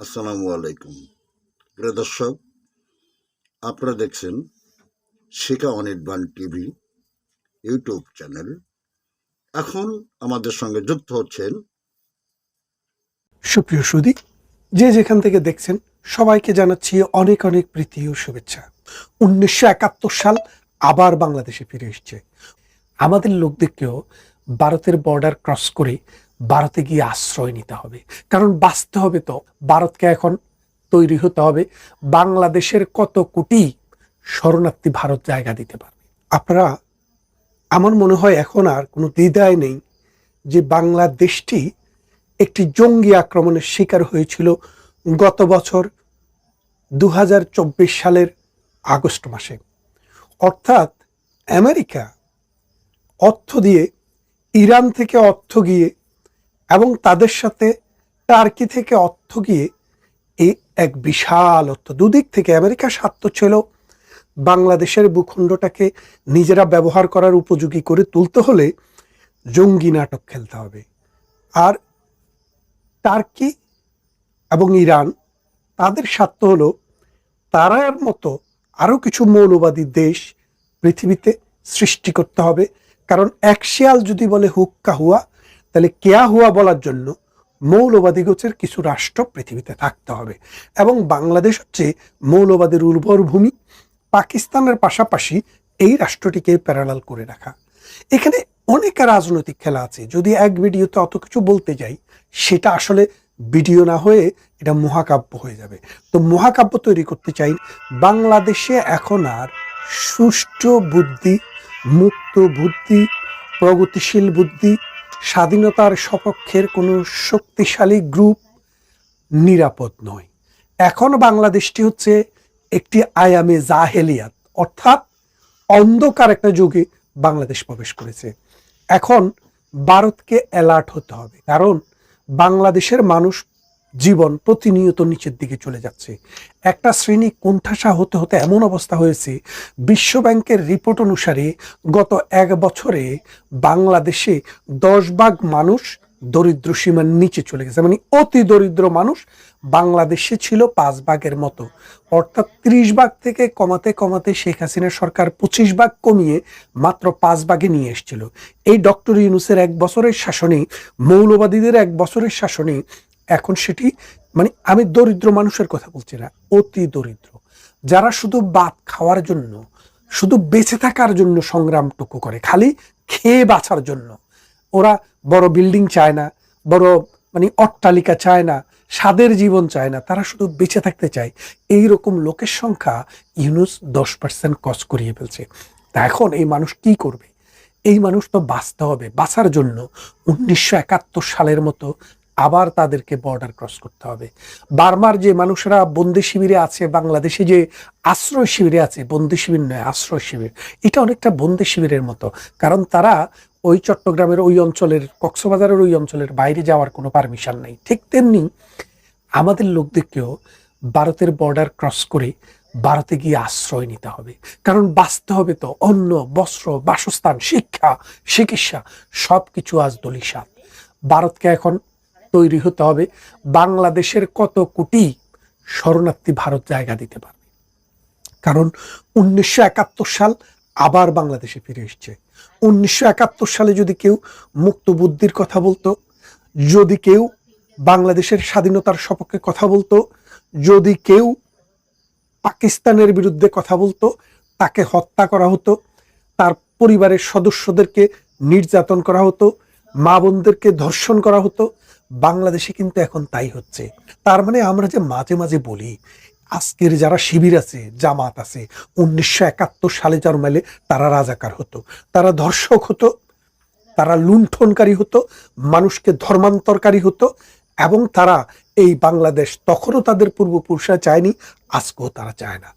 আসসালামু আলাইকুম। প্রিয় দর্শক, আপনারা দেখছেন শিখা অনির্বাণ টিভি ইউটিউব চ্যানেল। এখন আমাদের সঙ্গে যুক্ত হচ্ছেন সুপ্রিয় সুধী, যে যেখান থেকে দেখছেন সবাইকে জানাচ্ছি অনেক অনেক প্রীতি ও শুভেচ্ছা। 1971 সাল আবার বাংলাদেশে ফিরে এসছে। আমাদের লোকদেরকেও ভারতের বর্ডার ক্রস করে ভারতে গিয়ে আশ্রয় নিতে হবে, কারণ বাঁচতে হবে। তো ভারতকে এখন তৈরি হতে হবে। বাংলাদেশের কত কোটি শরণার্থী ভারত জায়গা দিতে পারবে। আপনারা, আমার মনে হয় এখন আর কোনো দ্বিধায় নেই যে বাংলাদেশটি একটি জঙ্গি আক্রমণের শিকার হয়েছিল গত বছর 2024 সালের আগস্ট মাসে। অর্থাৎ আমেরিকা অর্থ দিয়ে, ইরান থেকে অর্থ গিয়ে এবং তাদের সাথে টার্কি থেকে অর্থ গিয়ে এই এক বিশাল অর্থ দুদিক থেকে আমেরিকার স্বার্থ ছিল বাংলাদেশের ভূখণ্ডটাকে নিজেরা ব্যবহার করার উপযোগী করে তুলতে হলে জঙ্গি নাটক খেলতে হবে। আর টার্কি এবং ইরান, তাদের স্বার্থ হলো তারার মতো আরও কিছু মৌলবাদী দেশ পৃথিবীতে সৃষ্টি করতে হবে। কারণ এক শিয়াল যদি বলে হুক্কা হুয়া, তাহলে কেয়া হুয়া বলার জন্য মৌলবাদী গোছের কিছু রাষ্ট্র পৃথিবীতে থাকতে হবে। এবং বাংলাদেশ হচ্ছে মৌলবাদের উর্বর ভূমি। পাকিস্তানের পাশাপাশি এই রাষ্ট্রটিকে প্যারালাল করে রাখা। এখানে অনেক রাজনৈতিক খেলা আছে। যদি এক ভিডিওতে অত কিছু বলতে যাই, সেটা আসলে ভিডিও না হয়ে এটা মহাকাব্য হয়ে যাবে। তো মহাকাব্য তৈরি করতে চাই। বাংলাদেশে এখন আর সুষ্ঠু বুদ্ধি, মুক্ত বুদ্ধি, প্রগতিশীল বুদ্ধি, স্বাধীনতার সপক্ষের কোনো শক্তিশালী গ্রুপ নিরাপদ নয়। এখন বাংলাদেশটি হচ্ছে একটি আয়ামে জাহেলিয়াত, অর্থাৎ অন্ধকার একটা যুগে বাংলাদেশ প্রবেশ করেছে। এখন ভারতকে অ্যালার্ট হতে হবে, কারণ বাংলাদেশের মানুষ জীবন প্রতিনিয়ত নিচের দিকে চলে যাচ্ছে। একটা শ্রেণী কোণঠাসা হতে হতে এমন অবস্থা হয়েছে, বিশ্ব ব্যাংকের রিপোর্ট অনুসারে গত 1 বছরে বাংলাদেশে 10 ভাগ মানুষ দরিদ্র সীমার নিচে চলে গেছে। মানে অতি দরিদ্র মানুষ বাংলাদেশে ছিল 5 ভাগের মতো। অর্থাৎ 30 ভাগ থেকে কমাতে কমাতে শেখ হাসিনার সরকার 25 ভাগ কমিয়ে মাত্র 5 ভাগে নিয়ে এসেছিল। এই ডক্টর ইউনূসের 1 বছরের শাসনে, মৌলবাদীদের 1 বছরের শাসনে এখন সেটি, মানে আমি দরিদ্র মানুষের কথা বলছি না, অতি দরিদ্র, যারা শুধু ভাত খাওয়ার জন্য, শুধু বেঁচে থাকার জন্য সংগ্রামটুকু করে, খালি খেয়ে বাঁচার জন্য। ওরা বড় বিল্ডিং চায় না, বড় অট্টালিকা চায় না, স্বাদের জীবন চায় না, তারা শুধু বেঁচে থাকতে চায়। এই রকম লোকের সংখ্যা ইউনূস 10% কস করিয়ে ফেলছে। তা এখন এই মানুষ কি করবে? এই মানুষ তো বাঁচতে হবে। বাঁচার জন্য 1971 সালের মতো আবার তাদেরকে বর্ডার ক্রস করতে হবে। বার্মার যে মানুষরা বন্দি শিবিরে আছে, বাংলাদেশে যে আশ্রয় শিবিরে আছে, বন্দি শিবির নয়, আশ্রয় শিবির, এটা অনেকটা বন্দি শিবিরের মতো। কারণ তারা ওই চট্টগ্রামের ওই অঞ্চলের, কক্সবাজারের ওই অঞ্চলের বাইরে যাওয়ার কোনো পারমিশন নেই। ঠিক তেমনি আমাদের লোকদেরকেও ভারতের বর্ডার ক্রস করে ভারতে গিয়ে আশ্রয় নিতে হবে। কারণ বাঁচতে হবে তো। অন্ন, বস্ত্র, বাসস্থান, শিক্ষা, চিকিৎসা সব কিছু আজ দলিসাৎ। ভারতকে এখন তৈরি হতে হবে। বাংলাদেশের কত কোটি শরণার্থী ভারত জায়গা দিতে পারবে। কারণ 1971 সাল আবার বাংলাদেশে ফিরে এসছে। 1971 সালে যদি কেউ মুক্ত বুদ্ধির কথা বলতো, যদি কেউ বাংলাদেশের স্বাধীনতার সপক্ষে কথা বলতো, যদি কেউ পাকিস্তানের বিরুদ্ধে কথা বলতো, তাকে হত্যা করা হতো, তার পরিবারের সদস্যদেরকে নির্যাতন করা হতো, মা বোনদেরকে ধর্ষণ করা হতো। বাংলাদেশে কিন্তু এখন তাই হচ্ছে। তার মানে আমরা যে মাঝে মাঝে বলি আজকের যারা শিবির আছে, জামাত আছে, 1971 সালে জন্মালে তারা রাজাকার হতো, তারা ধর্ষক হতো, তারা লুণ্ঠনকারী হতো, মানুষকে ধর্মান্তরকারী হতো, এবং তারা এই বাংলাদেশ তখনও তাদের পূর্বপুরুষরা চায়নি, আজকেও তারা চায় না।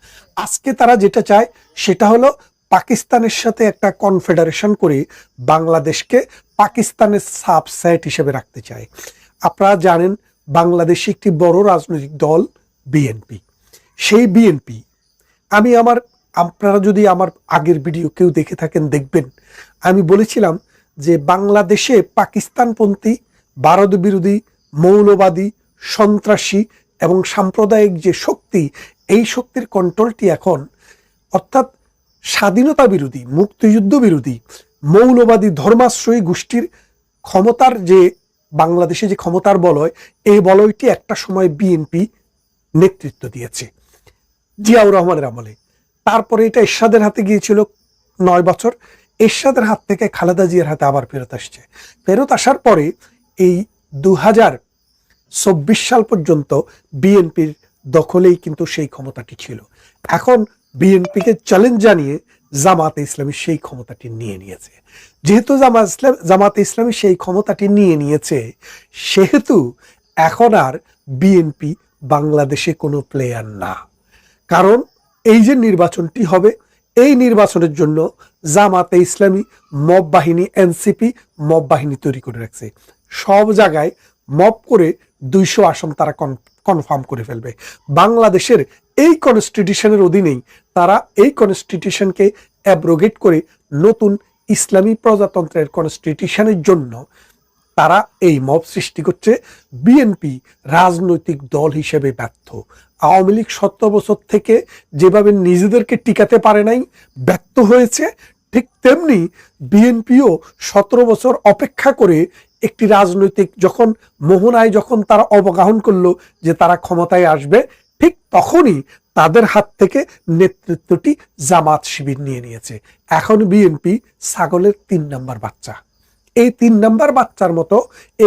আজকে তারা যেটা চায় সেটা হলো পাকিস্তানের সাথে একটা কনফেডারেশন করে বাংলাদেশকে পাকিস্তানের সাবসেট হিসেবে রাখতে চায়। আপনারা জানেন বাংলাদেশে একটি বড় রাজনৈতিক দল বিএনপি। সেই বিএনপি, আপনারা যদি আমার আগের ভিডিও কেউ দেখে থাকেন দেখবেন, আমি বলেছিলাম যে বাংলাদেশে পাকিস্তানপন্থী, ভারত বিরোধী, মৌলবাদী, সন্ত্রাসী এবং সাম্প্রদায়িক যে শক্তি, এই শক্তির কন্ট্রোলটি এখন অর্থাৎ স্বাধীনতা বিরোধী, মুক্তিযুদ্ধ বিরোধী, মৌলবাদী ধর্মাশ্রয়ী গোষ্ঠীর ক্ষমতার যে বাংলাদেশে যে ক্ষমতার বলয়, এই বলয়টি একটা সময় বিএনপি নেতৃত্ব দিয়েছে জিয়াউর রহমানের আমলে। তারপরে এটা এরশাদের হাতে গিয়েছিল 9 বছর, এরশাদের হাত থেকে খালেদা জিয়ার হাতে আবার ফেরত আসছে। ফেরত আসার পরে এই 2024 সাল পর্যন্ত বিএনপির দখলেই কিন্তু সেই ক্ষমতাটি ছিল। এখন বিএনপিকে চ্যালেঞ্জ জানিয়ে জামাতে ইসলামী সেই ক্ষমতাটি নিয়ে নিয়েছে। যেহেতু জামাতে ইসলামী সেই ক্ষমতাটি নিয়ে নিয়েছে, সেহেতু এখন আর বিএনপি বাংলাদেশে কোনো প্লেয়ার না। কারণ এই যে নির্বাচনটি হবে, এই নির্বাচনের জন্য জামাতে ইসলামী মব বাহিনী, এনসিপি মব বাহিনী তৈরি করে রাখছে। সব জায়গায় মব করে 200 আসন তারা কনফার্ম করে ফেলবে। বাংলাদেশের এই কনস্টিটিউশনের অধীনেই তারা এই কনস্টিটিউশনকে অ্যাব্রোগেট করে নতুন ইসলামী প্রজাতন্ত্রের কনস্টিটিউশনের জন্য তারা এই মব সৃষ্টি করছে। বিএনপি রাজনৈতিক দল হিসেবে ব্যর্থ। আওয়ামী লীগ 70 বছর থেকে যেভাবে নিজেদেরকে টিকাতে পারে নাই, ব্যর্থ হয়েছে, ঠিক তেমনি বিএনপিও 17 বছর অপেক্ষা করে একটি রাজনৈতিক যখন মোহনায় যখন তারা অবগাহন করলো যে তারা ক্ষমতায় আসবে, ঠিক তখনই তাদের হাত থেকে নেতৃত্বটি জামাত শিবির নিয়ে নিয়েছে। এখন বিএনপি ছাগলের 3 নাম্বার বাচ্চা। এই 3 নাম্বার বাচ্চার মতো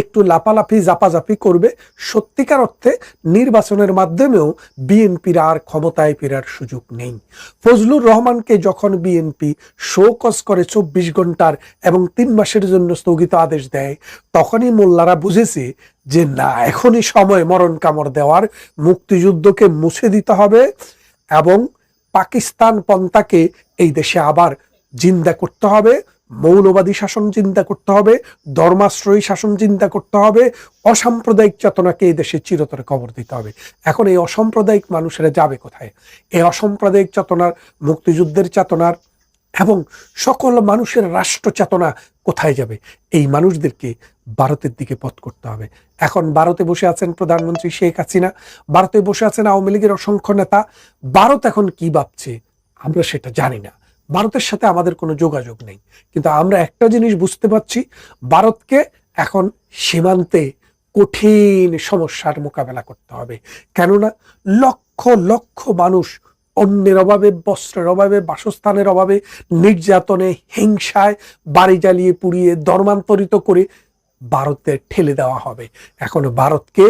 একটু লাপালাপি জাপাজাপি করবে। সত্যিকার অর্থে নির্বাচনের মাধ্যমেও বিএনপির আর ক্ষমতায় ফেরার সুযোগ নেই। ফজলুর রহমানকে যখন বিএনপি শোকজ করে 24 ঘন্টার এবং 3 মাসের জন্য স্থগিত আদেশ দেয়, তখনই মোল্লারা বুঝেছে যে না, এখনই সময় মরণ কামড় দেওয়ার, মুক্তিযুদ্ধকে মুছে দিতে হবে এবং পাকিস্তান পন্থাকে এই দেশে আবার জিন্দা করতে হবে, মৌলবাদী শাসন চিন্তা করতে হবে, ধর্মাশ্রয়ী শাসন চিন্তা করতে হবে, অসাম্প্রদায়িক চেতনাকে এই দেশে চিরতরে কবর দিতে হবে। এখন এই অসাম্প্রদায়িক মানুষেরা যাবে কোথায়? এই অসাম্প্রদায়িক চেতনার, মুক্তিযুদ্ধের চেতনার এবং সকল মানুষের রাষ্ট্র চেতনা কোথায় যাবে? এই মানুষদেরকে ভারতের দিকে পথ করতে হবে। এখন ভারতে বসে আছেন প্রধানমন্ত্রী শেখ হাসিনা, ভারতে বসে আছেন আওয়ামী লীগের অসংখ্য নেতা। ভারত এখন কি ভাবছে আমরা সেটা জানি না, ভারতের সাথে আমাদের কোনো যোগাযোগ নেই। কিন্তু আমরা একটা জিনিস বুঝতে পারছি, ভারতকে এখন সীমান্তে কঠিন সমস্যার মোকাবেলা করতে হবে। কেননা লক্ষ লক্ষ মানুষ অন্যের অভাবে, বস্ত্রের অভাবে, বাসস্থানের অভাবে, নির্যাতনে, হিংসায় বাড়ি জ্বালিয়ে পুড়িয়ে ধর্মান্তরিত করে ভারতে ঠেলে দেওয়া হবে। এখন ভারতকে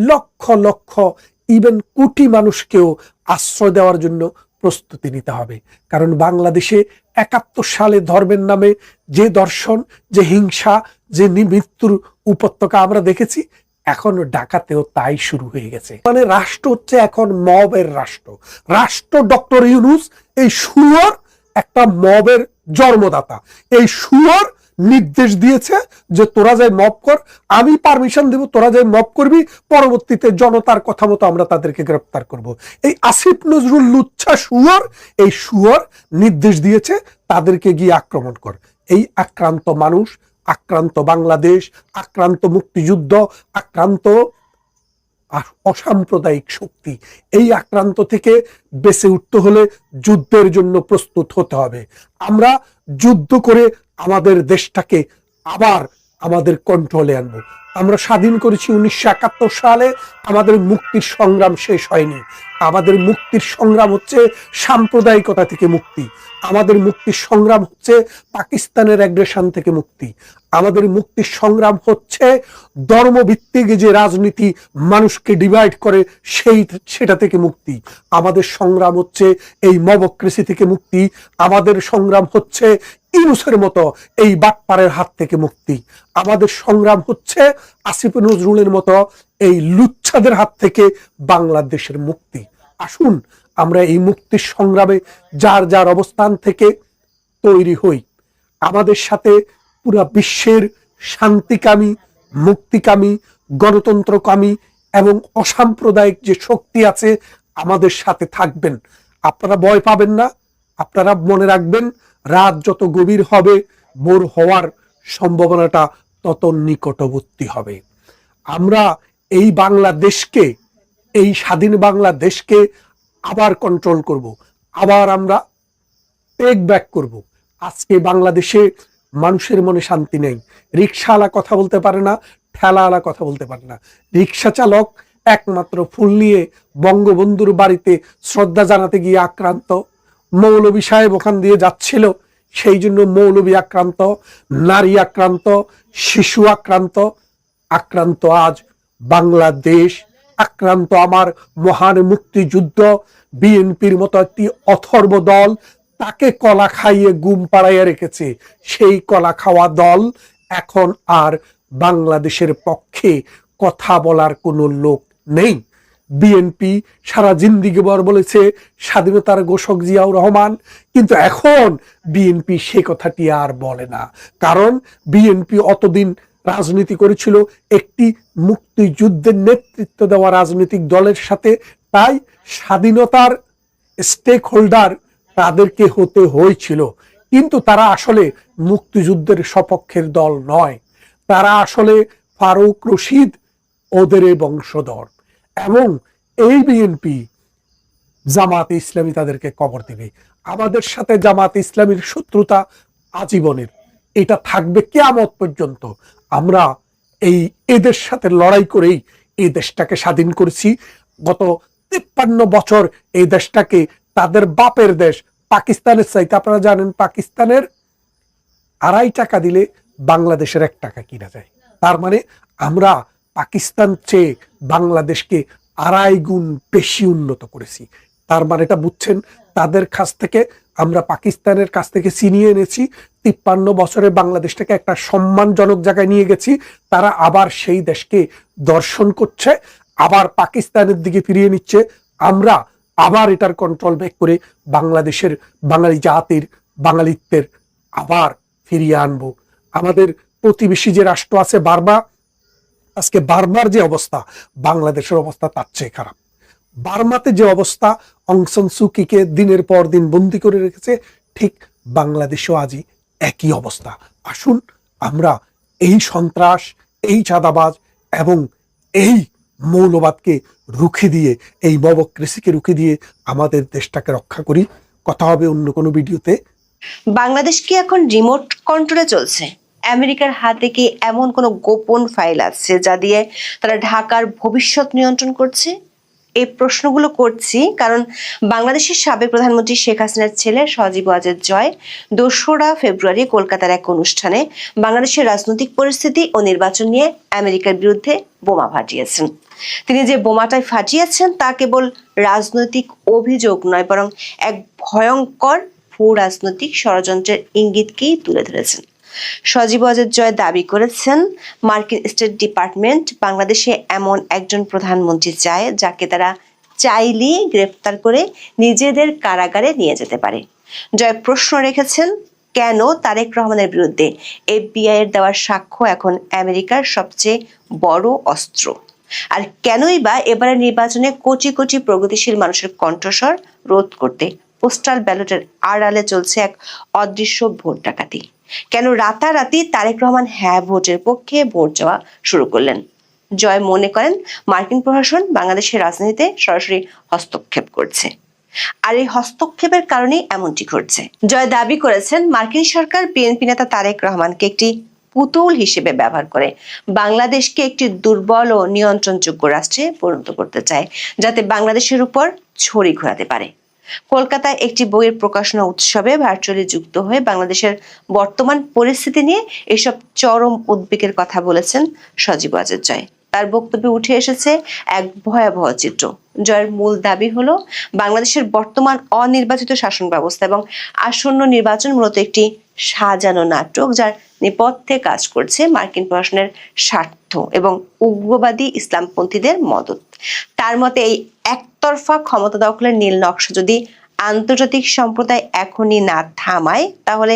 লক্ষ লক্ষ ইভেন কোটি মানুষকেও আশ্রয় দেওয়ার জন্য প্রস্তুতি নিতে হবে। কারণ বাংলাদেশে 71 সালে ধর্মের নামে যে দর্শন, যে হিংসা, যে মৃত্যুর উপত্যকা আমরা দেখেছি, এখন ঢাকাতেও তাই শুরু হয়ে গেছে। মানে রাষ্ট্র হচ্ছে এখন মবের রাষ্ট্র। রাষ্ট্র ডক্টর ইউনূস এই শুয়োর একটা মবের জন্মদাতা। এই শুয়োর নির্দেশ দিয়েছে যে তোরা যাই মব কর, আমি পারমিশন দেব, তোরা যাই মব করবি, পরবর্তীতে জনতার কথা মতো আমরা তাদেরকে গ্রেফতার করব। এই আসিফ নজরুল লুচ্ছা শুয়োর, এই শুয়োর নির্দেশ দিয়েছে তাদেরকে গিয়ে আক্রমণ কর। এই আক্রান্ত মানুষ, আক্রান্ত বাংলাদেশ, আক্রান্ত মুক্তিযুদ্ধ, আক্রান্ত অসাম্প্রদায়িক শক্তি, এই আক্রান্ত থেকে বেঁচে উঠতে হলে যুদ্ধের জন্য প্রস্তুত হতে হবে। আমরা যুদ্ধ করে আমাদের দেশটাকে আবার আমাদের কন্ট্রোলে আনবো। আমরা স্বাধীন করেছি 1971 সালে, আমাদের মুক্তির সংগ্রাম শেষ হয়নি। আমাদের মুক্তির সংগ্রাম হচ্ছে সাম্প্রদায়িকতা থেকে মুক্তি, আমাদের মুক্তির সংগ্রাম হচ্ছে পাকিস্তানের অ্যাগ্রেশন থেকে মুক্তি, আমাদের মুক্তির সংগ্রাম হচ্ছে ধর্মভিত্তিক যে রাজনীতি মানুষকে ডিভাইড করে সেটা থেকে মুক্তি, আমাদের সংগ্রাম হচ্ছে এই মবক্রেসি থেকে মুক্তি, আমাদের সংগ্রাম হচ্ছে ইউনূসের মতো এই বাটপারের হাত থেকে মুক্তি, আমাদের সংগ্রাম হচ্ছে আসিফ নজরুলের মতো এই লুচ্ছাদের হাত থেকে বাংলাদেশের মুক্তি। আসুন আমরা এই মুক্তির সংগ্রামে যার যার অবস্থান থেকে তৈরি হই। আমাদের সাথে পুরা বিশ্বের শান্তিকামী, মুক্তিকামী, গণতন্ত্রকামী এবং অসাম্প্রদায়িক যে শক্তি আছে আমাদের সাথে থাকবেন। আপনারা ভয় পাবেন না। আপনারা মনে রাখবেন, রাত যত গভীর হবে ভোর হওয়ার সম্ভাবনাটা তত নিকটবর্তী হবে। আমরা এই বাংলাদেশকে এই স্বাধীন বাংলাদেশকে আবার কন্ট্রোল করব, আবার আমরা টেক ব্যাক করব। আজকে বাংলাদেশে মানুষের মনে শান্তি নেই। রিক্সাওয়ালা কথা বলতে পারে না, ঠেলাওয়ালা কথা বলতে পারে না। রিক্সা চালক একমাত্র ফুল নিয়ে বঙ্গবন্ধুর বাড়িতে শ্রদ্ধা জানাতে গিয়ে আক্রান্ত। মৌলভী সাহেব ওখান দিয়ে যাচ্ছিল, সেই জন্য মৌলভী আক্রান্ত, নারী আক্রান্ত, শিশু আক্রান্ত। আক্রান্ত আজ বাংলাদেশ, আক্রান্ত আমার মহান মুক্তিযুদ্ধ। বিএনপির মতো একটি অথর্ব দল তাকে কলা খাইয়ে গুম পাড়াইয়া রেখেছে। সেই কলা খাওয়া দল এখন আর বাংলাদেশের পক্ষে কথা বলার কোনো লোক নেই। বিএনপি সারা জিন্দিগি ভর বলেছে স্বাধীনতার ঘোষক জিয়াউর রহমান, কিন্তু এখন বিএনপি সে কথাটি আর বলে না। কারণ বিএনপি অতদিন রাজনীতি করেছিল একটি মুক্তিযুদ্ধের নেতৃত্ব দেওয়া রাজনৈতিক দলের সাথে, তাই স্বাধীনতার স্টেক হোল্ডার তাদেরকে হতে হয়েছিল। কিন্তু তারা আসলে মুক্তিযুদ্ধের সপক্ষের দল নয়, তারা আসলে ফারুক রশিদ ওদের বংশধর। এবং এই বিএনপি জামাতে ইসলামী তাদেরকে কবর দিবে। আমাদের সাথে জামাতে ইসলামীর শত্রুতা আজীবনের, এটা থাকবে কিয়ামত পর্যন্ত। আমরা এদের সাথে লড়াই করেই এই দেশটাকে স্বাধীন করেছি। গত 53 বছর এই দেশটাকে তাদের বাপের দেশ পাকিস্তানের চাইতে, আপনারা জানেন পাকিস্তানের 2.5 টাকা দিলে বাংলাদেশের 1 টাকা কিনা যায়। তার মানে আমরা পাকিস্তান চেয়ে বাংলাদেশকে 2.5 গুণ বেশি উন্নত করেছি। তার মানে এটা বুঝছেন, তাদের কাছ থেকে আমরা পাকিস্তানের কাছ থেকে ছিনিয়ে এনেছি। 53 বছরে বাংলাদেশটাকে একটা সম্মানজনক জায়গায় নিয়ে গেছি। তারা আবার সেই দেশকে দর্শন করছে, আবার পাকিস্তানের দিকে ফিরিয়ে নিচ্ছে। আমরা আবার এটার কন্ট্রোল ব্যাক করে বাংলাদেশের বাঙালি জাতির বাঙালিত্বের আবার ফিরিয়ে আনবো। আমাদের প্রতিবেশী যে রাষ্ট্র আছে বার্মা, আজকে বার্মার যে অবস্থা, বাংলাদেশের অবস্থা তার চেয়ে খারাপ। বার্মাতে যে অবস্থা, অং সান সুকিকে দিনের পর দিন বন্দি করে রেখেছে, ঠিক বাংলাদেশেও আজই একই অবস্থা। আসুন আমরা এই সন্ত্রাস, এই চাঁদাবাজ এবং এই মৌলবাদকে রুখে দিয়ে, এই মবক্রেসিকে রুখে দিয়ে আমাদের দেশটাকে রক্ষা করি। কথা হবে অন্য কোনো ভিডিওতে। বাংলাদেশ কি এখন রিমোট কন্ট্রোলে চলছে? আমেরিকার হাতে কি এমন কোনো গোপন ফাইল আছে যা দিয়ে তারা ঢাকার ভবিষ্যৎ নিয়ন্ত্রণ করছে? এই প্রশ্নগুলো করছি কারণ বাংলাদেশের সাবেক প্রধানমন্ত্রী শেখ হাসিনার ছেলে সজীব ওয়াজেদ জয় 2রা ফেব্রুয়ারি কলকাতার এক অনুষ্ঠানে বাংলাদেশের রাজনৈতিক পরিস্থিতি ও নির্বাচন নিয়ে আমেরিকার বিরুদ্ধে বোমা ফাটিয়েছেন। তিনি যে বোমাটাই ফাটিয়েছেন তা কেবল রাজনৈতিক অভিযোগ নয়, বরং এক ভয়ঙ্কর ভূ রাজনৈতিক ষড়যন্ত্রের ইঙ্গিতকেই তুলে ধরেছেন। সজীব ওয়াজেদ জয় দাবি করেছেন, মার্কিন স্টেট ডিপার্টমেন্ট বাংলাদেশে এমন একজন প্রধানমন্ত্রী চায় যাকে তারা চাইলেই গ্রেফতার করে নিজেদের কারাগারে নিয়ে যেতে পারে। জয় প্রশ্ন রেখেছেন, কেন তারেক রহমানের বিরুদ্ধে FBI এর দেওয়ার সাক্ষ্য এখন আমেরিকার সবচেয়ে বড় অস্ত্র? আর কেনই বা এবারের নির্বাচনে কোটি কোটি প্রগতিশীল মানুষের কণ্ঠস্বর রোধ করতে পোস্টাল ব্যালটের আড়ালে চলছে এক অদৃশ্য ভোট ডাকাতি? কেন রাতারাতি তারেক রহমান হ্যাঁ ভোটের পক্ষে ভোট চাওয়া শুরু করলেন? জয় মনে করেন মার্কিন প্রশাসন বাংলাদেশের রাজনীতিতে সরাসরি হস্তক্ষেপ করছে, আর এই হস্তক্ষেপের কারণেই এমনটি ঘটছে। জয় দাবি করেছেন, মার্কিন সরকার বিএনপি নেতা তারেক রহমানকে একটি পুতুল হিসেবে ব্যবহার করে বাংলাদেশকে একটি দুর্বল ও নিয়ন্ত্রণযোগ্য রাষ্ট্রে পরিণত করতে চায়, যাতে বাংলাদেশের উপর ছড়ি ঘোরাতে পারে। কলকাতায় একটি বইয়ের প্রকাশনা উৎসবে ভার্চুয়ালি যুক্ত হয়ে বাংলাদেশের বর্তমান পরিস্থিতি নিয়ে এসব চরম উদ্বেগের কথা বলেছেন সজীব ওয়াজেদ জয়। তার বক্তব্যে উঠে এসেছে এক ভয়াবহ চিত্র। জয়ের মূল দাবি হলো, বাংলাদেশের বর্তমান অনির্বাচিত শাসন ব্যবস্থা এবং আসন্ন নির্বাচন মূলত একটি সাজানো নাটক, যার নেপথ্যে কাজ করছে মার্কিন প্রশাসনের স্বার্থ এবং উগ্রবাদী ইসলামপন্থীদের মদত। তার মতে এই একতরফা ক্ষমতা দখলের নীল নকশা যদি আন্তর্জাতিক সম্প্রদায় এখনই না থামায়, তাহলে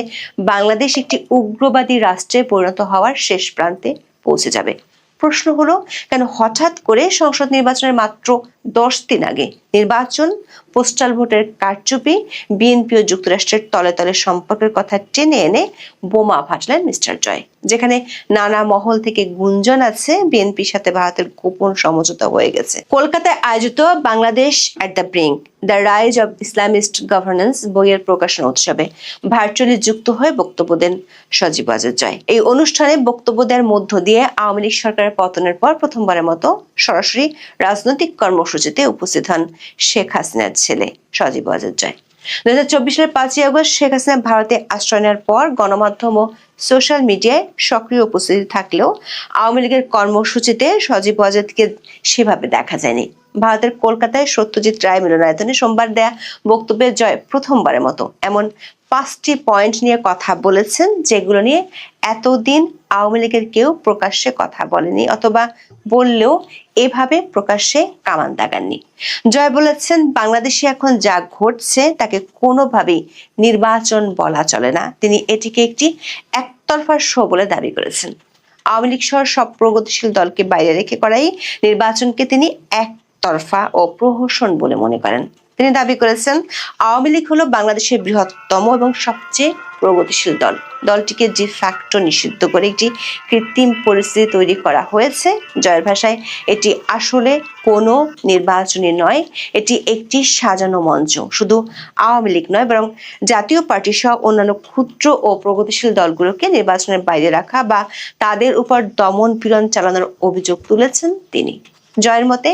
বাংলাদেশ একটি উগ্রবাদী রাষ্ট্রে পরিণত হওয়ার শেষ প্রান্তে পৌঁছে যাবে। প্রশ্ন হলো, কেন হঠাৎ করে সংসদ নির্বাচনের মাত্র 10 দিন আগে নির্বাচন, পোস্টাল ভোটের কারচুপি, বিএনপি ও যুক্তরাষ্ট্রের তলে তলে সম্পর্কের কথা টেনে এনে বোমা ফাটলেন মিস্টার জয়। যেখানে নানা মহল থেকে গুঞ্জন আছে বিএনপির সাথে ভারতের গোপন সমঝোতা হয়ে গেছে। কলকাতায় আয়োজিত Bangladesh at the brink, the rise of Islamist governance বইয়ের প্রকাশনা উৎসবে ভার্চুয়ালি যুক্ত হয়ে বক্তব্য দেন সজীব ওয়াজেদ জয়। এই অনুষ্ঠানে বক্তব্য দেওয়ার মধ্য দিয়ে আওয়ামী লীগ সরকারের পতনের পর প্রথমবারের মতো সরাসরি রাজনৈতিক কর্মসূচিতে উপস্থিত হন শেখ হাসিনার ছেলে সজীব ওয়াজেদ জয়। 2024 সালের 5ই আগস্ট শেখ হাসিনা ভারতে আশ্রয় নেওয়ার পর গণমাধ্যম ও সোশ্যাল মিডিয়ায় সক্রিয় উপস্থিতি থাকলেও আওয়ামী লীগের কর্মসূচিতে সজীব ওয়াজেদকে সেভাবে দেখা যায়নি। ভারতের কলকাতায় সত্যজিৎ রায় মিলনায়তনে সোমবার দেয়া বক্তব্যে জয় প্রথমবারের মতো এমন 5টি পয়েন্ট নিয়ে কথা বলেছেন যেগুলো নিয়ে এতদিন আওয়ামী লীগের কেউ প্রকাশ্যে কথা বলেনি, অথবা বললেও এভাবে প্রকাশ্যে কামান দাগাননি। জয় বলেছেন, বাংলাদেশে এখন যা ঘটছে তাকে কোনোভাবেই নির্বাচন বলা চলে না। তিনি এটিকে একটি একতরফা শো বলে দাবি করেছেন। আওয়ামী লীগ সহ সব প্রগতিশীল দলকে বাইরে রেখে করাই নির্বাচনকে তিনি একতরফা ও প্রহসন বলে মনে করেন। তিনি দাবি করেছেন, আওয়ামী লীগ হলো বাংলাদেশের বৃহত্তম এবং সবচেয়ে প্রগতিশীল দল। দলটিকে জি ফ্যাক্টো নিষিদ্ধ করে একটি কৃত্রিম পরিস্থিতি তৈরি করা হয়েছে। জয়ের ভাষায়, এটি আসলে কোনো নির্বাচনী নয়, এটি একটি সাজানো মঞ্চ। শুধু আওয়ামী লীগ নয়, বরং জাতীয় পার্টি সহ অন্যান্য ক্ষুদ্র ও প্রগতিশীল দলগুলোকে নির্বাচনের বাইরে রাখা বা তাদের উপর দমন পীড়ন চালানোর অভিযোগ তুলেছেন তিনি। জয়ের মতে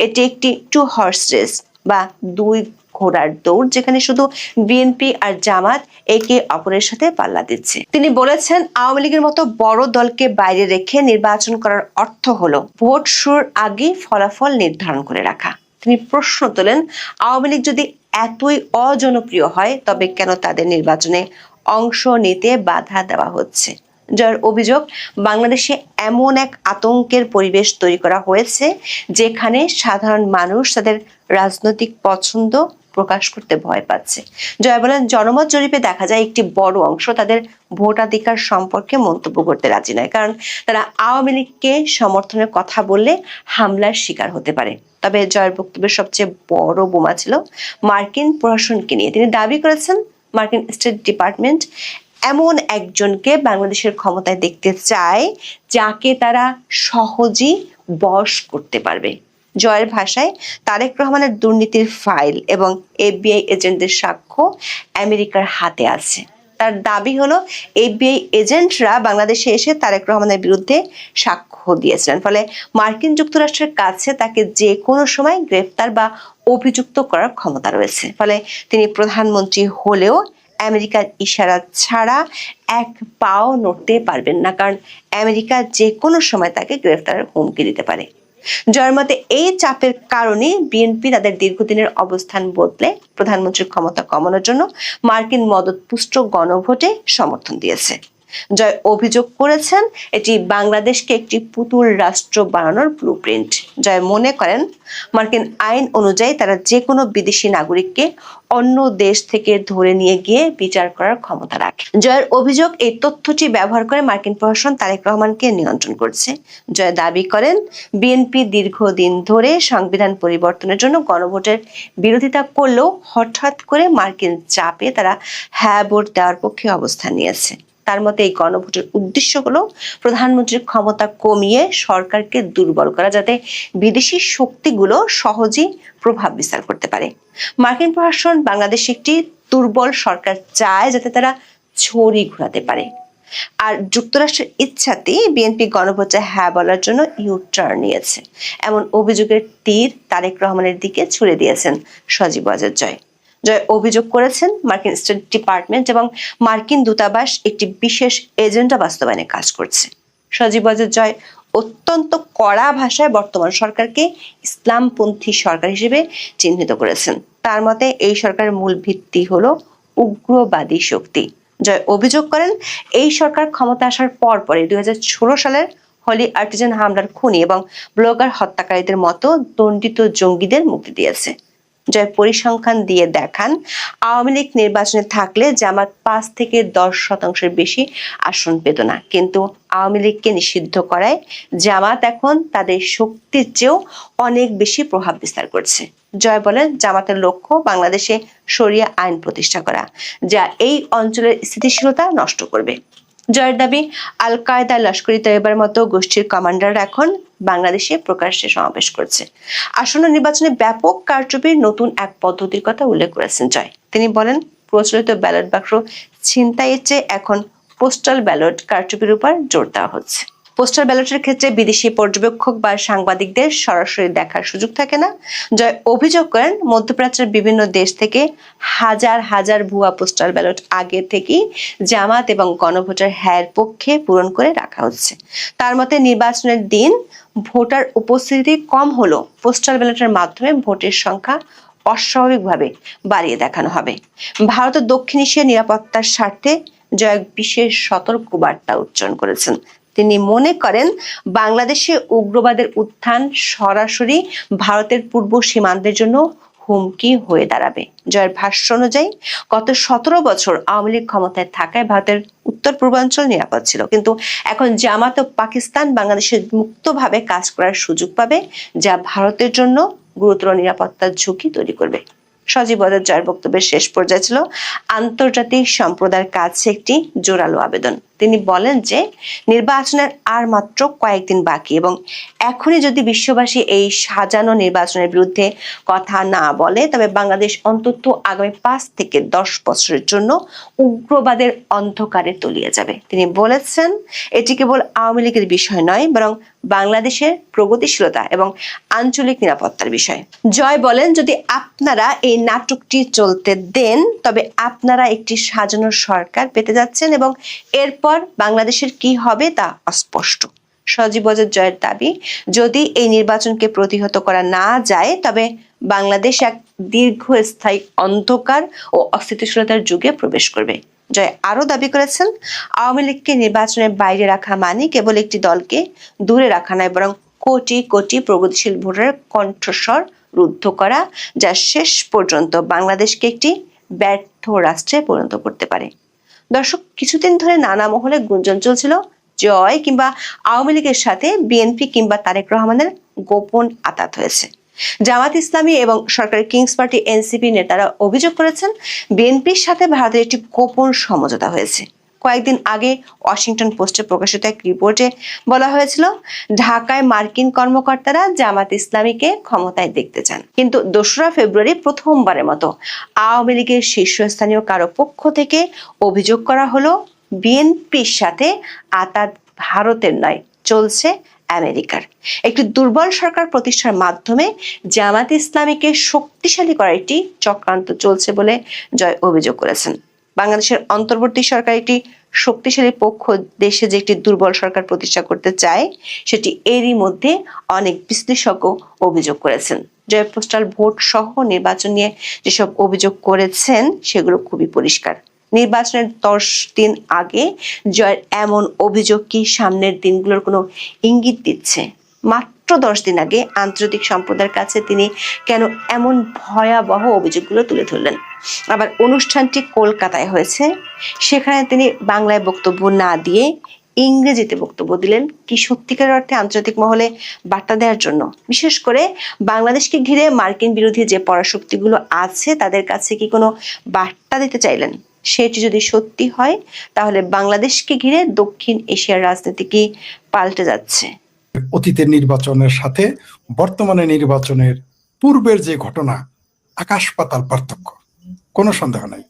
এটি একটি 2 হর্স রেস বা 2 ঘোড়ার দৌড়, যেখানে শুধু বিএনপি আর জামাত একে অপরের সাথে পাল্লা দিচ্ছে। তিনি বলেছেন, আওয়ামী লীগের মতো বড় দলকে বাইরে রেখে নির্বাচন করার অর্থ হলো ভোট শুরুর আগে ফলাফল নির্ধারণ করে রাখা। তিনি প্রশ্ন তোলেন, আওয়ামী লীগ যদি এতই অজনপ্রিয় হয় তবে কেন তাদের নির্বাচনে অংশ নিতে বাধা দেওয়া হচ্ছে? জয়ের অভিযোগ, বাংলাদেশে এমন এক আতঙ্কের পরিবেশ তৈরি করা হয়েছে যেখানে সাধারণ মানুষ তাদের রাজনৈতিক পছন্দ প্রকাশ করতে ভয় পাচ্ছে। জয় বলেন, জনমত জরিপে দেখা যায় একটি বড় অংশ তাদের ভোটাধিকার সম্পর্কে মন্তব্য করতে রাজি নয়, কারণ তারা আওয়ামী লীগকে সমর্থনের কথা বললে হামলার শিকার হতে পারে। তবে জয়ের বক্তব্যের সবচেয়ে বড় বোমা ছিল মার্কিন প্রশাসনকে নিয়ে। তিনি দাবি করেছেন, মার্কিন স্টেট ডিপার্টমেন্ট এমন একজনকে বাংলাদেশের ক্ষমতায় দেখতে চায় যাকে তারা সহজেই বশ করতে পারবে। জয়ের ভাষায়, তারেক রহমানের দুর্নীতির ফাইল এবং এফবিআই এজেন্টদের সাক্ষ্য আমেরিকার হাতে আছে। তার দাবি হলো, এফবিআই এজেন্টরা বাংলাদেশে এসে তারেক রহমানের বিরুদ্ধে সাক্ষ্য দিয়েছিলেন, ফলে মার্কিন যুক্তরাষ্ট্রের কাছে তাকে যে কোনো সময় গ্রেফতার বা অভিযুক্ত করার ক্ষমতা রয়েছে। ফলে তিনি প্রধানমন্ত্রী হলেও আমেরিকার ইশারা ছাড়া এক পাও নড়তে পারবেন না, কারণ আমেরিকা যে কোনো সময় তাকে গ্রেফতারের হুমকি দিতে পারে। জয়ের মতে, এই চাপের কারণে বিএনপি তাদের দীর্ঘদিনের অবস্থান বদলে প্রধানমন্ত্রীর ক্ষমতা কমানোর জন্য মার্কিন মদতপুষ্ট গণভোটে সমর্থন দিয়েছে। জয় অভিযোগ করেছেন, এটি বাংলাদেশকে একটি পুতুল রাষ্ট্র বানানোর ব্লুপ্রিন্ট। জয় মনে করেন, মার্কিন আইন অনুযায়ী তারা যে কোনো বিদেশি নাগরিককে অন্য দেশ থেকে ধরে নিয়ে গিয়ে বিচার করার ক্ষমতা রাখে। জয়ের অভিযোগ, এই তথ্যটি ব্যবহার করে মার্কিন প্রশাসন তারেক রহমানকে নিয়ন্ত্রণ করছে। জয় দাবি করেন, বিএনপি দীর্ঘদিন ধরে সংবিধান পরিবর্তনের জন্য গণভোটের বিরোধিতা করলেও হঠাৎ করে মার্কিন চাপে তারা হ্যাঁ ভোট দেওয়ার পক্ষে অবস্থান নিয়েছে। তার মতে, এই গণভোটের উদ্দেশ্য হলো প্রধানমন্ত্রীর ক্ষমতা কমিয়ে সরকারকে দুর্বল করা, যাতে বিদেশি শক্তিগুলো সহজেই প্রভাব বিস্তার করতে পারে। মার্কিন প্রশাসন বাংলাদেশে একটি দুর্বল সরকার চায় যাতে তারা ছড়ি ঘোরাতে পারে। আর যুক্তরাষ্ট্রের ইচ্ছাতেই বিএনপি গণভোটে হ্যাঁ বলার জন্য ইউ-টার্ন নিয়েছে। এমন অভিযোগের তীর তারেক রহমানের দিকে ছুড়ে দিয়েছেন সজীব ওয়াজেদ জয়। জয় অভিযোগ করেছেন, মার্কিন স্টেট ডিপার্টমেন্ট এবং মার্কিন দূতাবাস একটি বিশেষ এজেন্ডা বাস্তবায়নে কাজ করছে। সজীব ওয়াজেদ জয় অত্যন্ত কড়া ভাষায় বর্তমান সরকারকে ইসলামপন্থী সরকার হিসেবে চিহ্নিত করেছেন। তার মতে, এই সরকারের মূল ভিত্তি হলো উগ্রবাদী শক্তি। জয় অভিযোগ করেন, এই সরকার ক্ষমতা আসার পরপরই 2016 সালের হলি আর্টিজান হামলার খুনি এবং ব্লগার হত্যাকারীদের মতো দণ্ডিত জঙ্গিদের মুক্তি দিয়েছে। জয় পরিসংখ্যান দিয়ে দেখান আওয়ামী লীগ নির্বাচনে থাকলে জামাত 5 থেকে 10% বেশি আসন পেত না, কিন্তু আওয়ামী লীগকে নিষিদ্ধ করায় জামাত এখন তাদের শক্তির চেয়েও অনেক বেশি প্রভাব বিস্তার করছে। জয় বলেন, জামাতের লক্ষ্য বাংলাদেশে শরিয়া আইন প্রতিষ্ঠা করা, যা এই অঞ্চলের স্থিতিশীলতা নষ্ট করবে। জয়ের দাবি, আল কায়দা, লস্করি তৈয়বার মতো গোষ্ঠীর কমান্ডাররা এখন বাংলাদেশে প্রকাশ্যে সমাবেশ করছে। আসন্ন নির্বাচনে ব্যাপক কারচুপির নতুন এক পদ্ধতির কথা উল্লেখ করেছেন জয়। তিনি বলেন, প্রচলিত ব্যালট বাক্স ছিনতাইয়ের চেয়ে এখন পোস্টাল ব্যালট কারচুপির উপর জোর দেওয়া হচ্ছে। পোস্টাল ব্যালটের ক্ষেত্রে বিদেশি পর্যবেক্ষক বা সাংবাদিকদের সরাসরি দেখার সুযোগ থাকে না। জয় অভিযোগ করেন, মধ্যপ্রাচ্যের বিভিন্ন দেশ থেকে হাজার হাজার ভুয়া পোস্টাল ব্যালট আগে থেকেই জামাত এবং গণভোটার হ্যার পক্ষে পূরণ করে রাখা হচ্ছে। তার মতে, নির্বাচনের দিন ভোটার উপস্থিতি কম হলো পোস্টাল ব্যালটের মাধ্যমে ভোটের সংখ্যা অস্বাভাবিকভাবে বাড়িয়ে দেখানো হবে। ভারত ও দক্ষিণ এশিয়ার নিরাপত্তার স্বার্থে জয় বিশেষ সতর্কবার্তা উচ্চারণ করেছেন। তিনি মনে করেন, বাংলাদেশে উগ্রবাদের উত্থান সরাসরি ভারতের পূর্ব সীমান্তের জন্য হুমকি হয়ে দাঁড়াবে। জয়ের ভাষ্য অনুযায়ী, গত 17 বছর আওয়ামী লীগ ক্ষমতায় থাকায় ভারতের উত্তর পূর্বাঞ্চল নিরাপদ ছিল, কিন্তু এখন জামাত ও পাকিস্তান বাংলাদেশে মুক্তভাবে কাজ করার সুযোগ পাবে, যা ভারতের জন্য গুরুতর নিরাপত্তার ঝুঁকি তৈরি করবে। সজীব ওয়াজেদ জয়ের বক্তব্যের শেষ পর্যায়ে ছিল আন্তর্জাতিক সম্প্রদায়ের কাছে একটি জোরালো আবেদন। তিনি বলেন যে নির্বাচনের আর মাত্র কয়েকদিন বাকি এবং এখনই যদি বিশ্ববাসী এই সাজানো নির্বাচনের বিরুদ্ধে কথা না বলে, তবে বাংলাদেশ অন্তত আগামী 5 থেকে 10 বছরের জন্য উগ্রবাদের অন্ধকারে তলিয়ে যাবে। তিনি বলেছেন, এটি কেবল আওয়ামী লীগের বিষয় নয়, বরং বাংলাদেশের প্রগতিশীলতা এবং আঞ্চলিক নিরাপত্তার বিষয়। জয় বলেন, যদি আপনারা এই নাটকটি চলতে দেন, তবে আপনারা একটি সাজানো সরকার পেতে যাচ্ছেন এবং এরপর বাংলাদেশের কি হবে তা অস্পষ্ট। সজীব ওয়াজেদ জয়ের দাবি, যদি এই নির্বাচনকে প্রতিহত করা না যায়, তবে বাংলাদেশ এক দীর্ঘস্থায়ী অন্ধকার ও অস্থিতিশীলতার যুগে প্রবেশ করবে। জয় আরো দাবি করেছেন, আওয়ামী লীগকে নির্বাচনের বাইরে রাখা মানে কেবল একটি দলকে দূরে রাখা নয়, বরং কোটি কোটি প্রগতিশীল ভোটারের কণ্ঠস্বর রুদ্ধ করা, যা শেষ পর্যন্ত বাংলাদেশকে একটি ব্যর্থ রাষ্ট্রে পরিণত করতে পারে। দর্শক, কিছুদিন ধরে নানা মহলে গুঞ্জন চলছিল জয় কিংবা আওয়ামী লীগের সাথে বিএনপি কিংবা তারেক রহমানের গোপন আঁতাত হয়েছে। জামাত ইসলামী এবং সরকারি কিংস পার্টি এনসিপি নেতারা অভিযোগ করেছেন, বিএনপির সাথে ভারতের একটি গোপন সমঝোতা হয়েছে। কয়েকদিন আগে ওয়াশিংটন পোস্টে প্রকাশিত এক রিপোর্টে বলা হয়েছিল, ঢাকায় মার্কিন কর্মকর্তারা জামাত ইসলামীকে ক্ষমতায় দেখতে চান, কিন্তু 2 ফেব্রুয়ারি প্রথমবারের মতো আওয়ামী লীগের শীর্ষস্থানীয় কারো পক্ষ থেকে অভিযোগ করা হলো, বিএনপির সাথে আতাত ভারতের নয়, চলছে আমেরিকার। একটি দুর্বল সরকার প্রতিষ্ঠার মাধ্যমে জামাত ইসলামীকে শক্তিশালী করার একটি চক্রান্ত চলছে বলে জয় অভিযোগ করেছেন। বাংলাদেশের অন্তর্বর্তী সরকার একটি শক্তিশালী পক্ষ দেশে যে একটি দুর্বল সরকার প্রতিষ্ঠা করতে চায়, সেটি এরই মধ্যে অনেক বিশ্লেষক অভিযোগ করেছেন। জয় পোস্টাল ভোট সহ নির্বাচন নিয়ে যেসব অভিযোগ করেছেন, সেগুলো খুবই পরিষ্কার। নির্বাচনের 10 দিন আগে জয়ের এমন অভিযোগ কি সামনের দিনগুলোর কোনো ইঙ্গিত দিচ্ছে? মাত্র 10 দিন আগে আন্তর্জাতিক সম্প্রদায়ের কাছে তিনি কেন এমন ভয়াবহ অভিযোগগুলো তুলে ধরলেন? আবার অনুষ্ঠানটি কলকাতায় হয়েছে, সেখানে তিনি বাংলায় বক্তব্য না দিয়ে ইংরেজিতে বক্তব্য দিলেন কি সত্যিকার অর্থে আন্তর্জাতিক মহলে বার্তা দেওয়ার জন্য? বিশেষ করে বাংলাদেশকে ঘিরে মার্কিন বিরোধী যে পরাশক্তিগুলো আছে, তাদের কাছে কি কোনো বার্তা দিতে চাইলেন? সেটি যদি সত্যি হয়, তাহলে বাংলাদেশকে ঘিরে দক্ষিণ এশিয়ার রাজনীতি কি পাল্টে যাচ্ছে? অতীতের নির্বাচনের সাথে বর্তমানে নির্বাচনের পূর্বের যে ঘটনা, আকাশ পাতাল পার্থক্য, কোনো সন্দেহ নাই।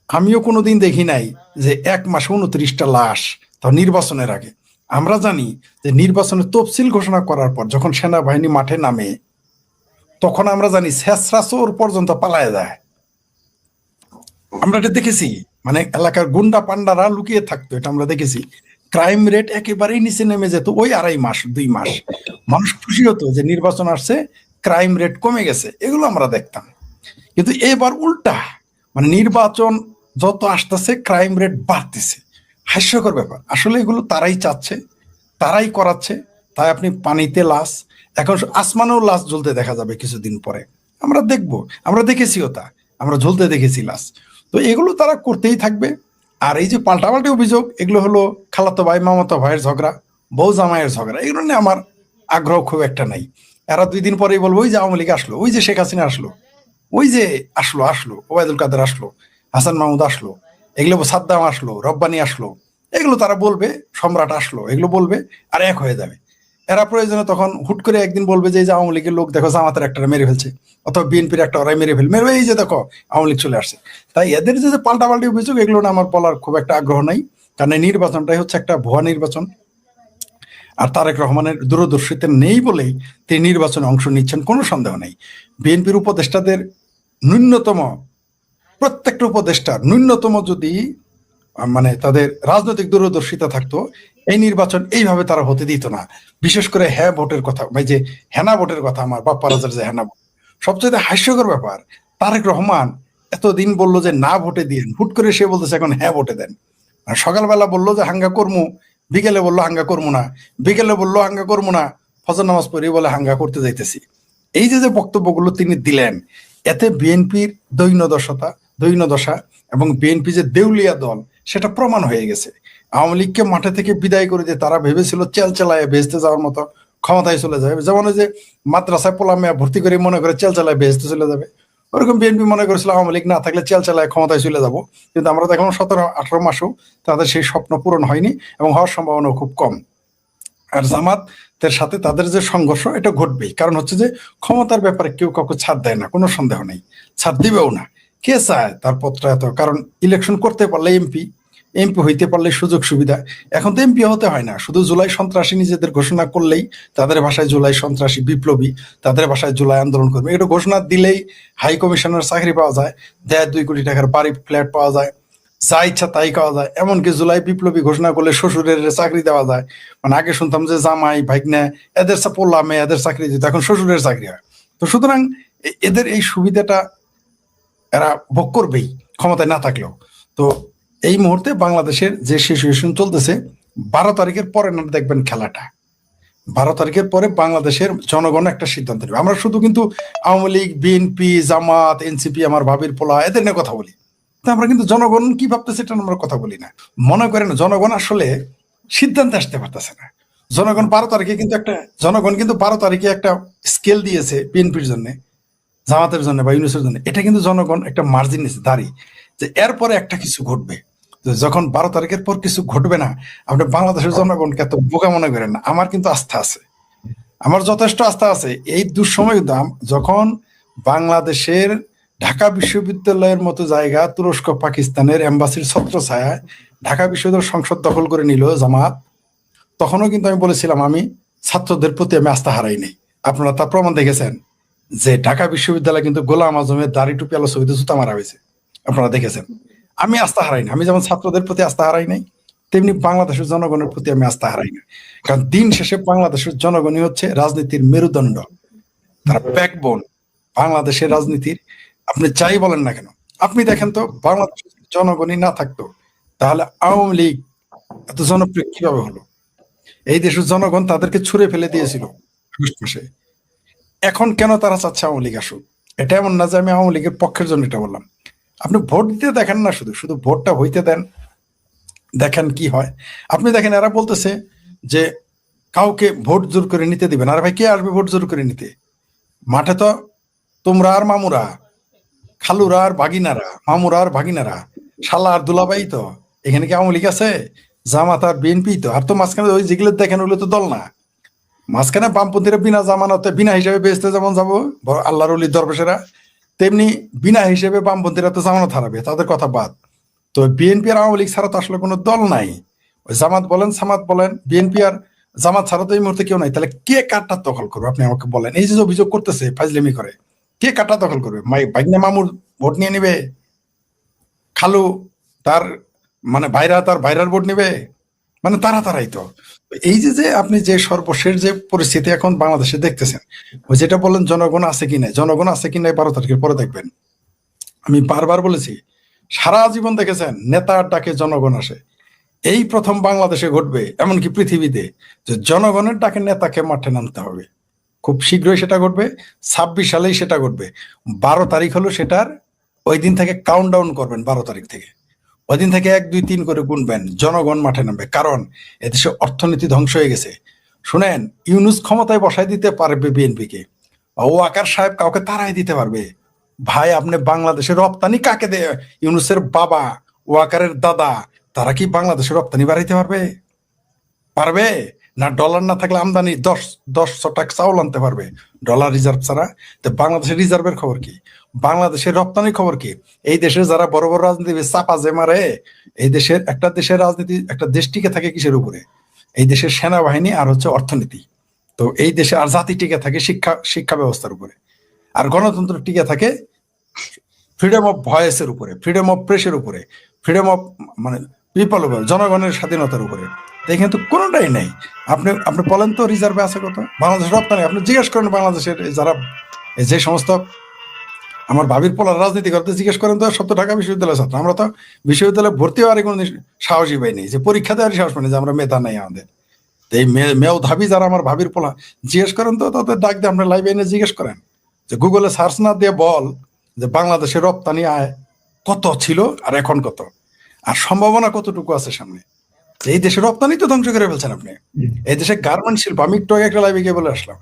আমিও কোনোদিন দেখি নাই যে 1 মাসে 29টা লাশ, তা নির্বাচনের আগে। আমরা জানি যে নির্বাচনের তফসিল ঘোষণা করার পর যখন সেনাবাহিনী মাঠে নামে, তখন আমরা জানি শেষরা চোর পর্যন্ত পালায় যায়। আমরা এটা দেখেছি, মানে এলাকার গুন্ডা পান্ডারা লুকিয়ে থাকতো, এটা আমরা দেখেছি। ক্রাইম রেট একেবারেই নিচে নেমে যেত ওই 2.5 মাস 2 মাস। মানুষ খুশি হতো যে নির্বাচন আসছে, ক্রাইম রেট কমে গেছে, এগুলো আমরা দেখতাম। কিন্তু এবার উল্টা, মানে নির্বাচন যত আসতেছে ক্রাইম রেট বাড়তেছে। হাস্যকর ব্যাপার। আসলে এগুলো তারাই চাচ্ছে, তারাই করাচ্ছে। তাই আপনি পানিতে লাশ, এখন আসমানেও লাশ জ্বলতে দেখা যাবে কিছুদিন পরে। আমরা দেখব, আমরা দেখেছিও তা, আমরা ঝুলতে দেখেছি লাশ। তো এগুলো তারা করতেই থাকবে। আর এই যে পাল্টাপাল্টি অভিযোগ, এগুলো হলো খালাতো ভাই মামাতো ভাইয়ের ঝগড়া, বউ জামাইয়ের ঝগড়া, এগুলো নিয়ে আমার আগ্রহ খুব একটা নাই। এরা 2 দিন পরেই বলবো ওই যে আওয়ামী লীগ আসলো, ওই যে শেখ হাসিনা আসলো, ওই যে আসলো ওবায়দুল কাদের আসলো, হাসান মাহমুদ আসলো, এগুলো সাদ্দাম আসলো, রব্বানি আসলো, এগুলো তারা বলবে, সম্রাট আসলো, এগুলো বলবে, আর এক হয়ে যাবে। এরা প্রয়োজনে তখন হুট করে একদিন বলবে যে এই যে আওয়ামী লীগের লোক দেখো জামাতের একটা মেরে ফেলছে, অথবা বিএনপির একটা ওরাই মেরে এই যে দেখো আওয়ামী লীগ চলে আসছে। তাই এদের যে পাল্টাপাল্টি অভিযোগ, এগুলো না আমার বলার খুব একটা আগ্রহ নাই, কারণ এই নির্বাচনটাই হচ্ছে একটা ভুয়া নির্বাচন। আর তারেক রহমানের দূরদর্শিতা নেই বলেই তিনি নির্বাচনে অংশ নিচ্ছেন, কোনো সন্দেহ নেই। বিএনপির উপদেষ্টাদের ন্যূনতম, প্রত্যেকটা উপদেষ্টার ন্যূনতম যদি মানে তাদের রাজনৈতিক দূরদর্শিতা থাকতো, এই নির্বাচন এইভাবে তারা হতে দিত না। বিশেষ করে হ্যাঁ ভোটের কথা, ভাই যে হেনা ভোটের কথা, আমার বাপ্পা রাজার যে হেনা ভোট, সবচেয়ে হাস্যকর ব্যাপার, তারেক রহমান এতদিন বললো যে না ভোটে দিন, হুট করে সে বলতেছে এখন হ্যাঁ ভোটে দেন। আর সকালবেলা বললো যে হাঙ্গা কর্মু, বিকেলে বললো হাঙ্গা করবো না, বিকেলে বললো হাঙ্গা করবো না, ফজর নামাজ পড়ে বলে হাঙ্গা করতে যাইতেছি। এই যে যে বক্তব্যগুলো তিনি দিলেন, এতে বিএনপির দৈন্যদশা এবং বিএনপি যে দেউলিয়া দল, সেটা প্রমাণ হয়ে গেছে। আওয়ামী লীগকে মাঠে থেকে বিদায় করে দিয়ে তারা ভেবেছিল চেলচেলায় ভেস্তে যাওয়ার মতো ক্ষমতায় চলে যাবে, যেমন ওই যে মাদ্রাসায় পোলা মেয়া ভর্তি করে মনে করে চেলচেলায় ভেস্তে চলে যাবে, ওরকম বিএনপি মনে করেছিল আওয়ামী লীগ না থাকলে চেলচেলায় ক্ষমতায় চলে যাব। কিন্তু আমরা দেখলাম 17-18 মাসেও তাদের সেই স্বপ্ন পূরণ হয়নি এবং হওয়ার সম্ভাবনা খুব কম। আর জামাতের সাথে তাদের যে সংঘর্ষ, এটা ঘটবেই, কারণ হচ্ছে যে ক্ষমতার ব্যাপারে কেউ কাউকে ছাড় দেয় না, কোনো সন্দেহ নেই, ছাড় দিবেও না। কে চায় তার পত্র এত? কারণ ইলেকশন করতে পারলে এমপি হইতে পারলে সুযোগ সুবিধা। এখন তো এমপি হতে হয় না, শুধু জুলাই সন্ত্রাসী নিজেদের ঘোষণা করলেই, তাদের ভাষায় জুলাই সন্ত্রাসী বিপ্লবী, তাদের ভাষায় জুলাই আন্দোলন করবে, এটা ঘোষণা দিলেই হাই কমিশনের চাকরি পাওয়া যায়, 1.5-2 কোটি টাকার বাড়ি ফ্ল্যাট পাওয়া যায়, যা ইচ্ছা তাই পাওয়া যায়। এমনকি জুলাই বিপ্লবী ঘোষণা করলে শ্বশুরের চাকরি দেওয়া যায়। মানে আগে শুনতাম যে জামাই ভাগ্নে এদের পোলা মেয়ে এদের চাকরি দিত, এখন শ্বশুরের চাকরি হয়। তো সুতরাং এদের এই সুবিধাটা এরা ভোগ করবেই ক্ষমতায় না থাকলেও। তো এই মুহূর্তে বাংলাদেশের যে সিচুয়েশন চলতেছে, 12 তারিখের পরে না দেখবেন খেলাটা, 12 তারিখের পরে বাংলাদেশের জনগণ একটা সিদ্ধান্ত নেবে। আমরা শুধু কিন্তু আওয়ামী লীগ, বিএনপি, জামাত, এনসিপি, আমার ভাবির পোলা, এদের নিয়ে কথা বলি, আমরা কিন্তু জনগণ কি ভাবতেছে এটা আমরা কথা বলি না। মনে করেন জনগণ আসলে সিদ্ধান্তে আসতে পারতেছে না। জনগণ 12 তারিখে একটা স্কেল দিয়েছে বিএনপির জন্য, জামাতের জন্য বা ইউনুসের জন্য। এটা কিন্তু জনগণ একটা মার্জিন নিয়েছে দাঁড়িয়ে, যে এরপরে একটা কিছু ঘটবে। যখন 12 তারিখের পর কিছু ঘটবে না, আপনি বাংলাদেশের জনগণকে এত বোকা মনে করেন না। আমার কিন্তু আস্থা আছে, আমার যথেষ্ট আস্থা আছে। এই দুঃসময় যখন বাংলাদেশের ঢাকা বিশ্ববিদ্যালয়ের মতো জায়গা তুরস্ক পাকিস্তানের এম্বাসির ছত্রছায়ায় ঢাকা বিশ্ববিদ্যালয় সংসদ দখল করে নিল জামাত, তখনও কিন্তু আমি বলেছিলাম আমি ছাত্রদের প্রতি আমি আস্থা হারাই নাই। আপনারা তার প্রমাণ দেখেছেন যে ঢাকা বিশ্ববিদ্যালয় কিন্তু গোলাম আজমের দাড়ি টুপি আলো ছবিতে জুতা মারা হয়েছে, আপনারা দেখেছেন। আমি আস্থা হারাই না, আমি যেমন ছাত্রদের প্রতি আস্থা হারাই নাই, তেমনি বাংলাদেশের জনগণের প্রতি আমি আস্থা হারাই না। কারণ দিন শেষে বাংলাদেশের জনগণই হচ্ছে রাজনীতির মেরুদণ্ড, তারা ব্যাকবোন বাংলাদেশের রাজনীতির। আপনি যাই বলেন না কেন, আপনি দেখেন তো বাংলাদেশের জনগণই না থাকতো তাহলে আওয়ামী লীগ এত জনপ্রিয় কিভাবে হলো? এই দেশের জনগণ তাদেরকে ছুঁড়ে ফেলে দিয়েছিল আগস্ট মাসে। এখন কেন তারা চাচ্ছে আওয়ামী লীগ আসুক? এটা এমন না যে আমি আওয়ামী লীগের পক্ষের জন্য এটা বললাম। আপনি ভোট দিতে দেখেন না, শুধু ভোটটা হইতে দেন, দেখেন কি হয়। আপনি দেখেন এরা বলতেছে যে কাউকে ভোট জোর করে নিতে দিবেন। আর ভাই কে আসবে ভোট জোর করে নিতে? মাঠে তো তোমরা আর মামুরা, খালুরা আর ভাগিনারা, মামুরা আর ভাগিনারা, শালা আর দুলাভাই। তো এখানে কি আওয়ামী লীগ আছে? জামাত আর বিএনপি তো। আর তো মাঝখানে ওই যেগুলো দেখেন ওগুলো তো দল না। মাঝখানে বামপন্থীরা বিনা জামানতে বিনা হিসাবে বেচতে যেমন যাবো আল্লাহর ওলি দরবেশেরা, তেমনি বিনা হিসেবে বামপন্থীরা তো জামানত হারাবে, তাদের কথা বাদ। তো বিএনপি আর আওয়ামী লীগ ছাড়া তো আসলে কোনো দল নাই। ওই জামাত বলেন সামাত বলেন, বিএনপি আর জামাত ছাড়া তো এই মুহূর্তে কেউ নাই। তাহলে কে কাঠটা দখল করবে? আপনি আমাকে বলেন। এই যে অভিযোগ করতেছে ফাজলিমি করে, কে কাঠটা দখল করবে? ভাগ্নে মামুর ভোট নিয়ে নিবে, খালু তার মানে ভাইরা তার ভাইরার ভোট নিবে, মানে তারাই তো। এই যে আপনি যে সর্বশেষ যে পরিস্থিতি এখন বাংলাদেশে দেখতেছেন, ওই যেটা বললেন জনগণ আছে কি নাই, জনগণ আছে কি নাই 12 তারিখের পরে দেখবেন। আমি বারবার বলেছি, সারা জীবন দেখেছেন নেতার ডাকে জনগণ আসে। এই প্রথম বাংলাদেশে ঘটবে, এমনকি পৃথিবীতে, যে জনগণের ডাকে নেতাকে মাঠে নামতে হবে। খুব শীঘ্রই সেটা ঘটবে, 26 সালেই সেটা ঘটবে। 12 তারিখ হলো সেটার, ওই দিন থেকে কাউন্টডাউন করবেন। 12 তারিখ থেকে ওই দিন থেকে 1 2 3 করে গুনবেন, জনগণ মাঠে নামবে। কারণ এদেশে অর্থনীতি ধ্বংস হয়ে গেছে। শুনেন, ইউনূস ক্ষমতায় বসায় দিতে পারবে বিএনপিকে, ওয়াকার সাহেব কাউকে তারাই দিতে পারবে। ভাই, আপনি বাংলাদেশের রপ্তানি কাকে দেয়? ইউনূসের বাবা, ওয়াকারের দাদা, তারা কি বাংলাদেশের রপ্তানি বাড়াইতে পারবে? পারবে না? ডলার না থাকলে আমদানি 10 টাকা চাউল আনতে পারবে ডলার রিজার্ভ ছাড়া? তো বাংলাদেশের রিজার্ভের খবর কি? বাংলাদেশের রপ্তানির খবর কি? এই দেশের যারা বড় বড় রাজনীতিবিদ চাপা যে মারে, এই দেশের রাজনীতি, একটা দেশ টিকে থাকে কিসের উপরে? এই দেশের সেনাবাহিনী আর হচ্ছে অর্থনীতি। তো এই দেশে আর জাতি টিকে থাকে শিক্ষা ব্যবস্থার উপরে, আর গণতন্ত্র টিকে থাকে ফ্রিডম অফ ভয়েসের উপরে, ফ্রিডম অফ প্রেসের উপরে, ফ্রিডম অফ মানে পিপল উপরে, জনগণের স্বাধীনতার উপরে। এখানে তো কোনোটাই নেই। আপনি বলেন তো রিজার্ভে আছে কত বাংলাদেশের রপ্তানি? আপনি জিজ্ঞেস করেন বাংলাদেশের যারা যে সমস্ত আমার ভাবির পোলার রাজনীতি করতে, জিজ্ঞেস করেন তো সব তো ঢাকা বিশ্ববিদ্যালয়ের ছাত্র। আমরা তো বিশ্ববিদ্যালয়ে ভর্তি হওয়ার কোনো সাহসই পাইনি, যে পরীক্ষা দেওয়ারই সাহস পাইনি, যে আমরা মেধা নাই আমাদের। এই মেধাবী যারা আমার ভাবির পোলা, জিজ্ঞেস করেন তো, তাদের ডাক দিয়ে আপনার লাইভে এনে জিজ্ঞেস করেন, যে গুগলে সার্চ না দিয়ে বল যে বাংলাদেশের রপ্তানি আয় কত ছিল আর এখন কত, আর সম্ভাবনা কতটুকু আছে সামনে। এই দেশের রপ্তানি তো ধ্বংস করে ফেলছেন আপনি। এই দেশে গার্মেন্টস শিল্প, আমি একটু আগে একটা লাইভে গিয়ে বলে আসলাম,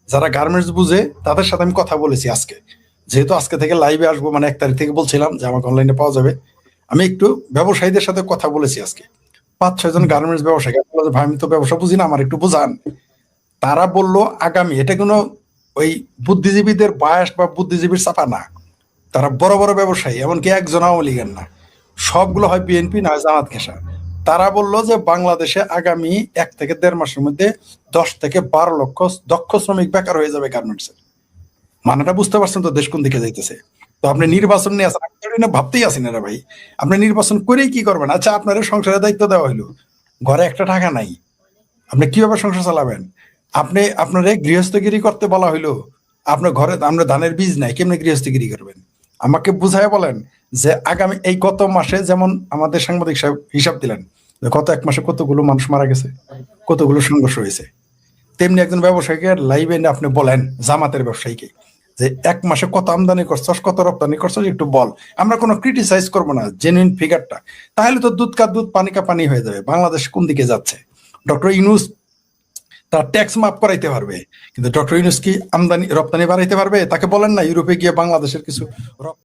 যারা গার্মেন্টস বুঝে তাদের সাথে আমি কথা বলেছি আজকে। যেহেতু আজকে থেকে লাইভে আসবো, মানে 1 তারিখ থেকে বলছিলাম যে আমাকে অনলাইনে পাওয়া যাবে, আমি একটু ব্যবসায়ীদের সাথে কথা বলেছি আজকে। 5-6 জন গার্মেন্টস ব্যবসায়ী, ভাই আমি তো ব্যবসা বুঝি না, আমার একটু বোঝান। তারা বলল আগামী, এটা কোনো ওই বুদ্ধিজীবীদের বায়াস বা বুদ্ধিজীবীর চাপা না, তারা বড় বড় ব্যবসায়ী, এমনকি একজন আওয়ামী লীগের না, সবগুলো হয় বিএনপি না হয় জামাত ঘেঁষা। তারা বলল যে বাংলাদেশে আগামী 1 থেকে 1.5 মাসের মধ্যে 10 থেকে 12 লক্ষ দক্ষ শ্রমিক বেকার হয়ে যাবে গার্মেন্টসের। মানেটা বুঝতে পারছেন তো দেশ কোন দিকে যাইতেছে? তো আপনি নির্বাচন নিয়ে আসেন, আমি না ভাবতেই আসেন এরা ভাই, আপনি নির্বাচন করেই কি করবেন? আচ্ছা, আপনার সংসারের দায়িত্ব দেওয়া হইলো, ঘরে একটা টাকা নাই, আপনি কিভাবে সংসার চালাবেন? আপনার গৃহস্থগিরি করতে বলা হইলো, আপনার ঘরে আমরা ধানের বীজ নাই, কেমনে গৃহস্থগিরি করবেন? আমাকে বুঝায় বলেন যে আগামী এই গত মাসে, যেমন আমাদের সাংবাদিক সাহেব হিসাব দিলেন যে গত 1 মাসে কতগুলো মানুষ মারা গেছে, কতগুলো সংঘর্ষ হয়েছে, তেমনি একজন ব্যবসায়ীকে লাইভে এনে আপনি বলেন, জামাতের ব্যবসায়ীকে, যে 1 মাসে কত আমদানি করছস, কত রপ্তানি করছস, একটু বল। আমরা কোনো ক্রিটিসাইজ করবো না, জেনুইন ফিগারটা। তাহলে তো দুধ কা দুধ পানি কা পানি হয়ে যাবে। বাংলাদেশ কোন দিকে যাচ্ছে? ডক্টর ইউনূস তার ট্যাক্স মাফ করাইতে পারবে, কিন্তু ডক্টর ইউনূস কি আমদানি রপ্তানি বাড়াইতে পারবে? তাকে বলেন না ইউরোপে গিয়ে বাংলাদেশের কিছু